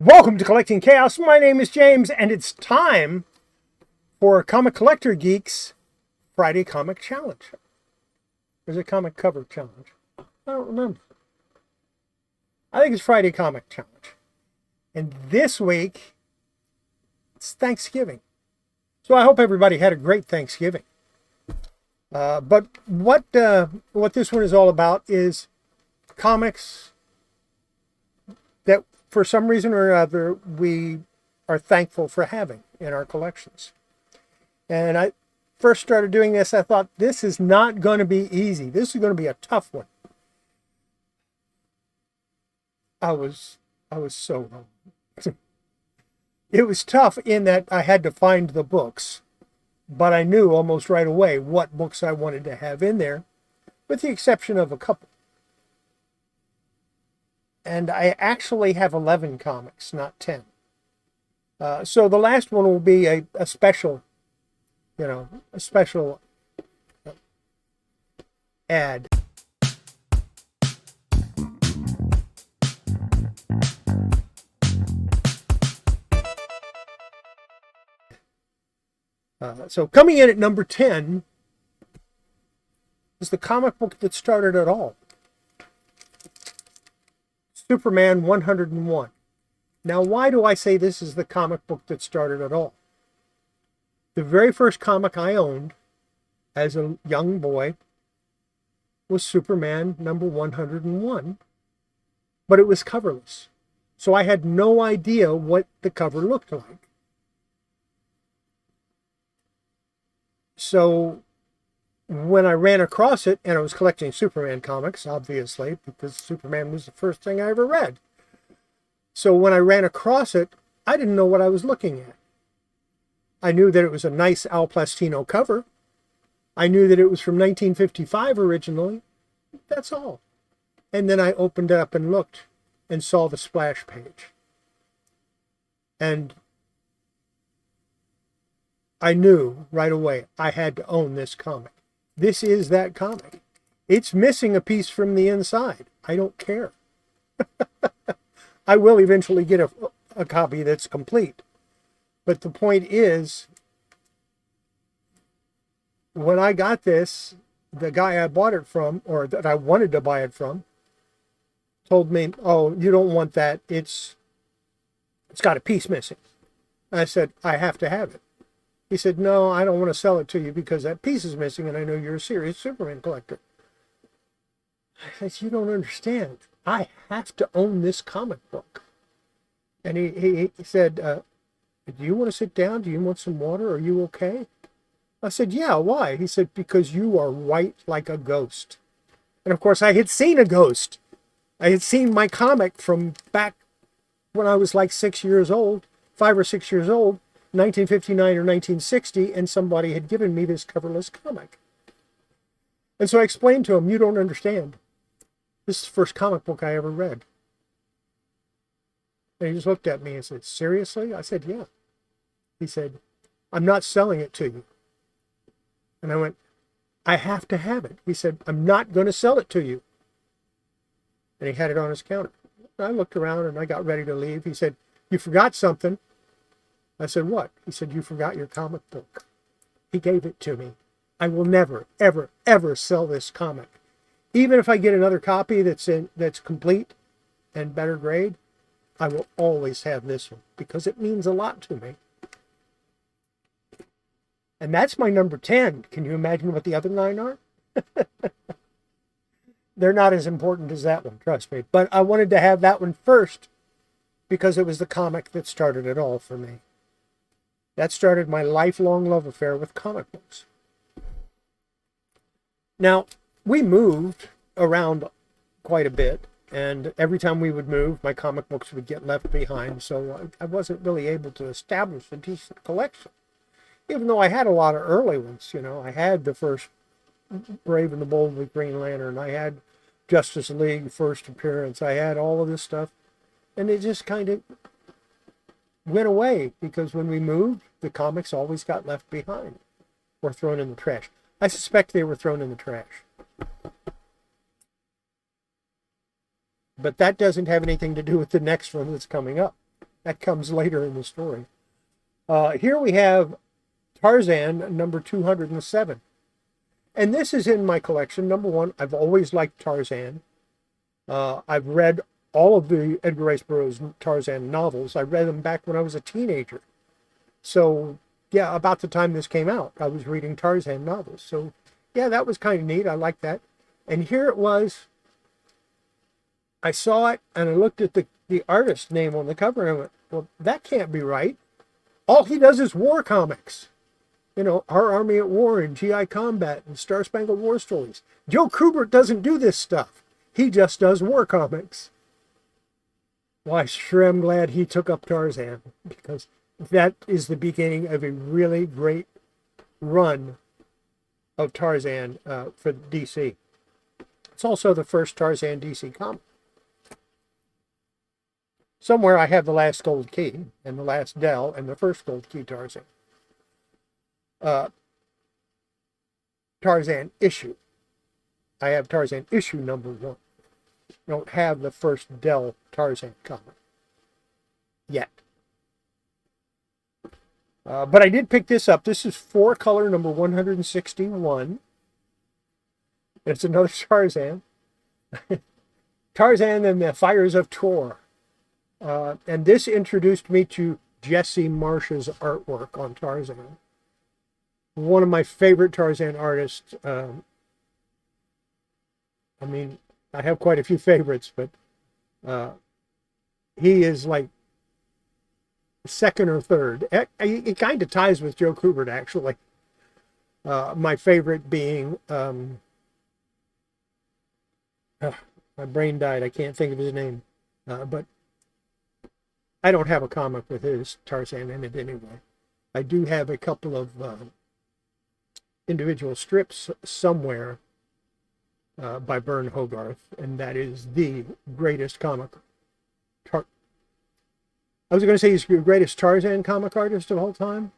Welcome to Collecting Chaos. My name is James, and it's time for Comic Collector Geeks Friday Comic Challenge. There's a comic cover challenge. I don't remember. I think it's Friday Comic Challenge. And this week, it's Thanksgiving. So I hope everybody had a great Thanksgiving. But what this one is all about is comics that for some reason or another we are thankful for having in our collections. And I first started doing this, I thought this is not going to be easy. This is going to be a tough one. I was so wrong. It was tough in that I had to find the books, but I knew almost right away what books I wanted to have in there, with the exception of a couple. And I actually have 11 comics, not 10. So the last one will be a special, a special ad. So coming in at number 10 is the comic book that started it all. Superman 101. Now, why do I say this is the comic book that started it all? The very first comic I owned as a young boy was Superman number 101, but it was coverless. So I had no idea what the cover looked like. So when I ran across it, and I was collecting Superman comics, obviously, because Superman was the first thing I ever read. So when I ran across it, I didn't know what I was looking at. I knew that it was a nice Al Plastino cover. I knew that it was from 1955 originally. That's all. And then I opened it up and looked and saw the splash page. And I knew right away I had to own this comic. This is that comic. It's missing a piece from the inside. I don't care. I will eventually get a copy that's complete. But the point is, when I got this, the guy I bought it from, or that I wanted to buy it from, told me, "Oh, you don't want that. It's got a piece missing." I said, "I have to have it." He said, "No, I don't want to sell it to you because that piece is missing and I know you're a serious Superman collector." I said, "You don't understand. I have to own this comic book." And he said, "Do you want to sit down? Do you want some water? Are you okay?" I said, "Yeah, why?" He said, "Because you are white like a ghost." And of course, I had seen a ghost. I had seen my comic from back when I was like 6 years old, 5 or 6 years old. 1959 or 1960, and somebody had given me this coverless comic. And so I explained to him, "You don't understand. This is the first comic book I ever read." And he just looked at me and said, "Seriously?" I said, "Yeah." He said, "I'm not selling it to you." And I went, "I have to have it." He said, "I'm not going to sell it to you." And he had it on his counter. I looked around and I got ready to leave. He said, "You forgot something." I said, "What?" He said, "You forgot your comic book." He gave it to me. I will never, ever, ever sell this comic. Even if I get another copy that's complete and better grade, I will always have this one because it means a lot to me. And that's my number 10. Can you imagine what the other 9 are? They're not as important as that one, trust me. But I wanted to have that one first because it was the comic that started it all for me. That started my lifelong love affair with comic books. Now, we moved around quite a bit, and every time we would move, my comic books would get left behind, so I wasn't really able to establish a decent collection. Even though I had a lot of early ones, I had the first Brave and the Bold with Green Lantern, I had Justice League first appearance, I had all of this stuff, and it just kind of went away because when we moved, the comics always got left behind or thrown in the trash. I suspect they were thrown in the trash. But that doesn't have anything to do with the next one that's coming up. That comes later in the story. Here we have Tarzan number 207. And this is in my collection. Number one, I've always liked Tarzan. I've read all of the Edgar Rice Burroughs Tarzan novels. I read them back when I was a teenager. So, yeah, about the time this came out, I was reading Tarzan novels. So, yeah, that was kind of neat. I liked that. And here it was. I saw it, and I looked at the artist name on the cover, and I went, well, that can't be right. All he does is war comics. You know, Our Army at War and GI Combat and Star Spangled War Stories. Joe Kubert doesn't do this stuff. He just does war comics. Well, I sure am glad he took up Tarzan, because that is the beginning of a really great run of Tarzan for DC. It's also the first Tarzan DC comic. Somewhere I have the last Gold Key and the last Dell and the first Gold Key Tarzan. Tarzan issue. I have Tarzan issue number 1. I don't have the first Dell Tarzan comic yet. But I did pick this up. This is 4-color number 161. It's another Tarzan. Tarzan and the Fires of Tor. And this introduced me to Jesse Marsh's artwork on Tarzan. One of my favorite Tarzan artists. I mean, I have quite a few favorites, but he is like second or third. It kind of ties with Joe Kubert, actually. My favorite being, my brain died. I can't think of his name. But I don't have a comic with his Tarzan in it anyway. I do have a couple of individual strips somewhere by Vern Hogarth, and that is the greatest comic. I was going to say he's the greatest Tarzan comic artist of all time,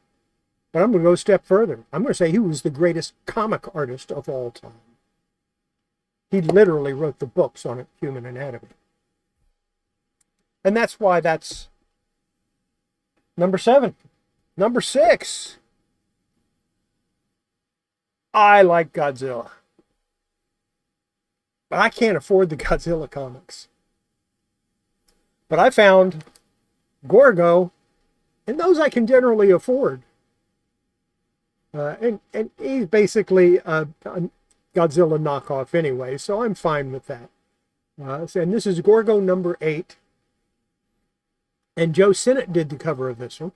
but I'm going to go a step further. I'm going to say he was the greatest comic artist of all time. He literally wrote the books on human anatomy. And that's why that's number 7. Number 6. I like Godzilla. But I can't afford the Godzilla comics. But I found Gorgo, and those I can generally afford. And he's basically a Godzilla knockoff anyway, so I'm fine with that. And this is Gorgo number 8. And Joe Sinnott did the cover of this one.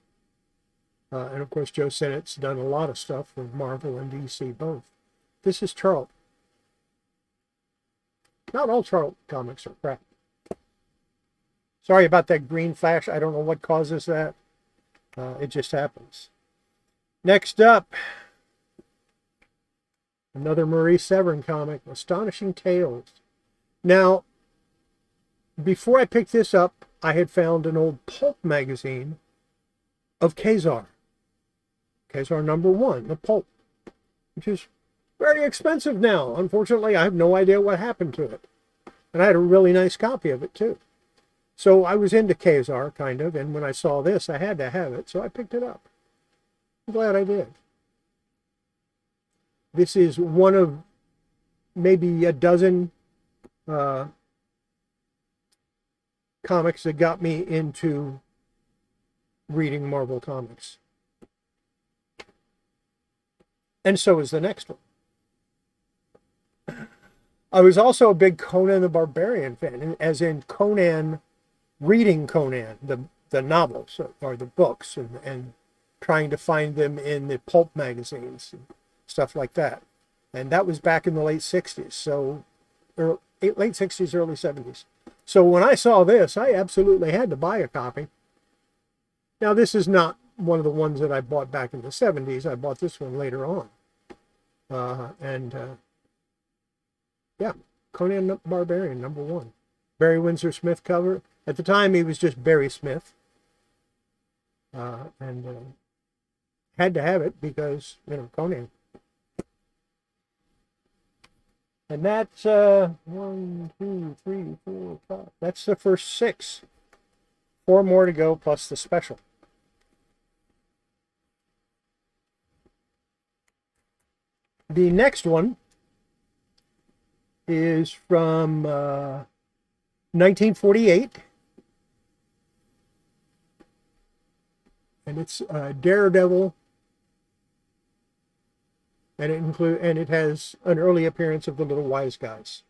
And of course, Joe Sinnott's done a lot of stuff for Marvel and DC both. This is Charlton. Not all Charlton comics are crap. Sorry about that green flash. I don't know what causes that. It just happens. Next up, another Maurice Severin comic, Astonishing Tales. Now, before I picked this up, I had found an old pulp magazine of Kazar. Kazar number 1, the pulp, which is very expensive now. Unfortunately, I have no idea what happened to it. And I had a really nice copy of it, too. So I was into Kazar, kind of, and when I saw this, I had to have it, so I picked it up. I'm glad I did. This is one of maybe a dozen comics that got me into reading Marvel comics. And so is the next one. I was also a big Conan the Barbarian fan, as in Conan, reading Conan, the novels or the books, and trying to find them in the pulp magazines and stuff like that. And that was back in the late 60s, so late 60s, early 70s. So when I saw this, I absolutely had to buy a copy. Now, this is not one of the ones that I bought back in the 70s. I bought this one later on. Yeah, Conan the Barbarian, number 1. Barry Windsor Smith cover. At the time, he was just Barry Smith. Had to have it because, Conan. And that's 1, 2, 3, 4, 5. That's the first 6 4 more to go plus the special. The next one is from 1948, and it's Daredevil, and it has an early appearance of the Little Wise Guys.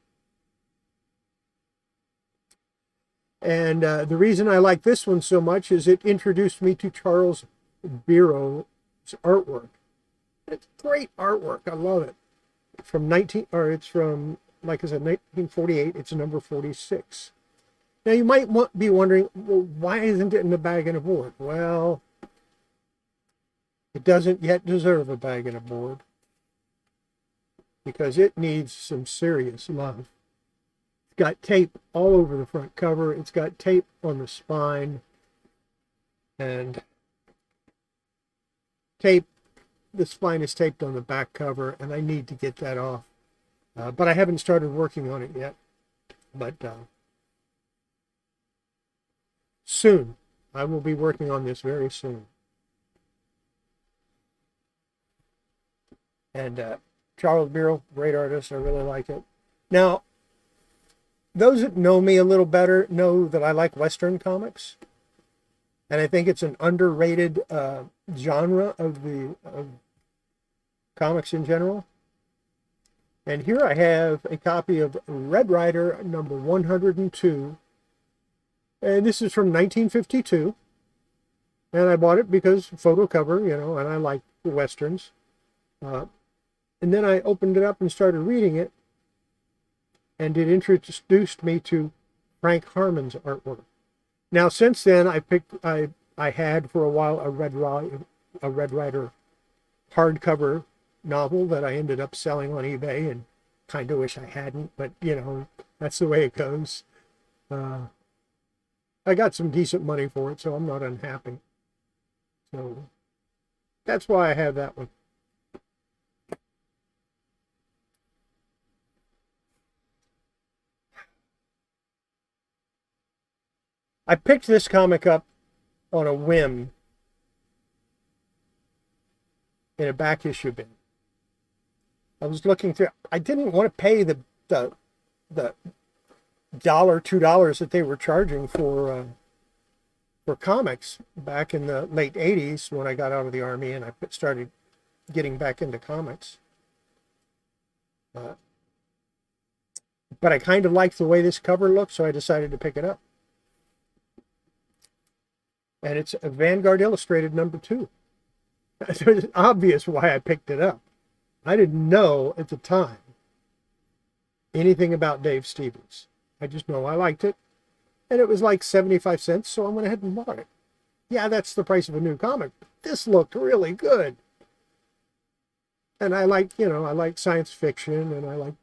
And the reason I like this one so much is it introduced me to Charles Biro's artwork. It's great artwork. I love it. It's from, like I said, 1948. It's number 46. Now you might be wondering, well, why isn't it in a bag and a board? Well, it doesn't yet deserve a bag and a board because it needs some serious love. It's got tape all over the front cover. It's got tape on the spine and tape. The spine is taped on the back cover, and I need to get that off. But I haven't started working on it yet. But soon. I will be working on this very soon. And Charles Biro, great artist. I really like it. Now, those that know me a little better know that I like Western comics. And I think it's an underrated genre of comics in general. And here I have a copy of Red Rider number 102. And this is from 1952. And I bought it because photo cover, and I like the Westerns. And then I opened it up and started reading it. And it introduced me to Frank Harmon's artwork. Now, since then, I had for a while a Red Rider hardcover novel that I ended up selling on eBay, and kind of wish I hadn't, but that's the way it goes. I got some decent money for it, so I'm not unhappy. So that's why I have that one. I picked this comic up on a whim in a back issue bin. I was looking through. I didn't want to pay the $1, $2 that they were charging for comics back in the late 80s when I got out of the Army and I started getting back into comics. But I kind of liked the way this cover looked, so I decided to pick it up. And it's a Vanguard Illustrated number 2. So it's obvious why I picked it up. I didn't know at the time anything about Dave Stevens. I just know I liked it. And it was like 75 cents, so I went ahead and bought it. Yeah, that's the price of a new comic. But this looked really good. And I like science fiction, and I like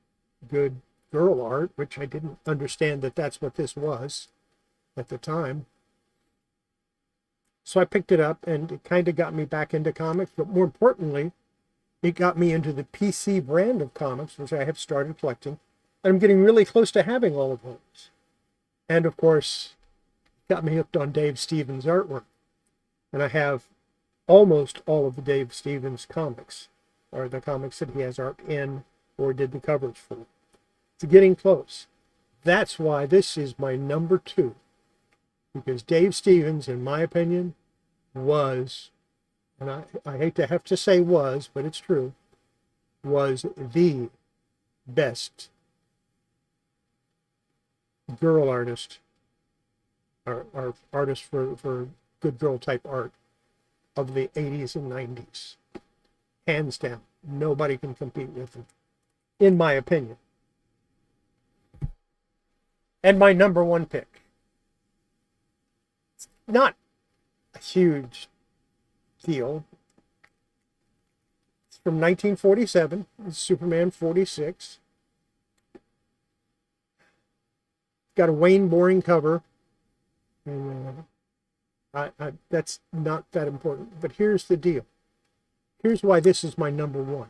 good girl art, which I didn't understand that that's what this was at the time. So I picked it up, and it kind of got me back into comics. But more importantly, it got me into the PC brand of comics, which I have started collecting. And I'm getting really close to having all of those. And of course, it got me hooked on Dave Stevens artwork. And I have almost all of the Dave Stevens comics, or the comics that he has art in or did the covers for. It's getting close. That's why this is my number 2. Because Dave Stevens, in my opinion, was, and I hate to have to say was, but it's true, was the best girl artist, or artist for good girl type art of the 80s and 90s. Hands down. Nobody can compete with him, in my opinion. And my number 1 pick. Not a huge deal. It's from 1947. It's Superman 46. Got a Wayne Boring cover. And that's not that important. But here's the deal. Here's why this is my number 1.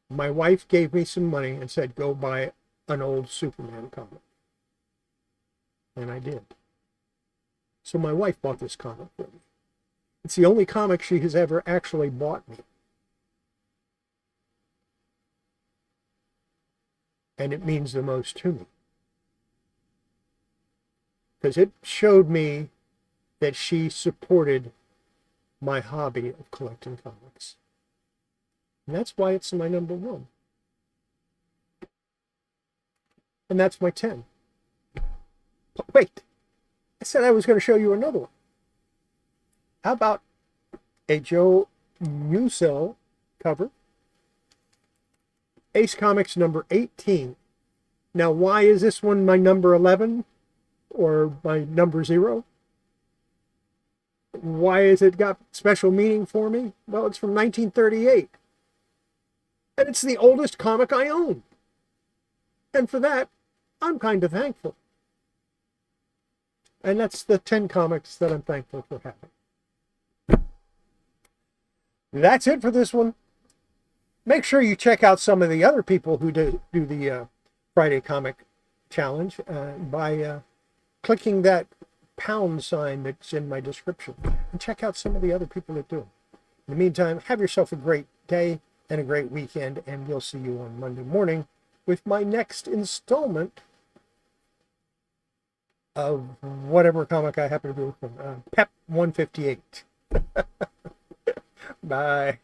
My wife gave me some money and said, go buy an old Superman comic. And I did. So my wife bought this comic for me. It's the only comic she has ever actually bought me. And it means the most to me. Because it showed me that she supported my hobby of collecting comics. And that's why it's my number one. And that's my 10. But wait, I said I was going to show you another one. How about a Joe Musil cover? Ace Comics number 18. Now, why is this one my number 11 or my number 0? Why has it got special meaning for me? Well, it's from 1938. And it's the oldest comic I own. And for that, I'm kind of thankful. And that's the 10 comics that I'm thankful for having. That's it for this one. Make sure you check out some of the other people who do the Friday Comic Challenge by clicking that pound sign that's in my description. And check out some of the other people that do it. In the meantime, have yourself a great day and a great weekend, and we'll see you on Monday morning with my next installment of whatever comic I happen to be from. Pep 158. Bye.